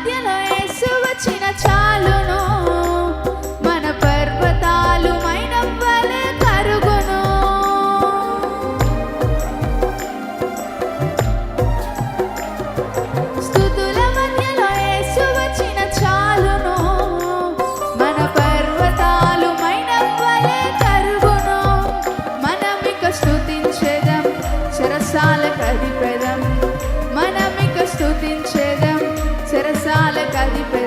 మధ్యలో యేసు వచ్చిన చాలును, మన పర్వతాలు మైనవ్వలే కరుగును. స్తుతుల మధ్యలో యేసు వచ్చిన చాలును, మన పర్వతాలు మైనవ్వలే కరుగును. మనమిక స్తుతించెదం చెరసాలకధిపెదం, మనమిక స్తుతించెదం చెరసాలకధిపెదం.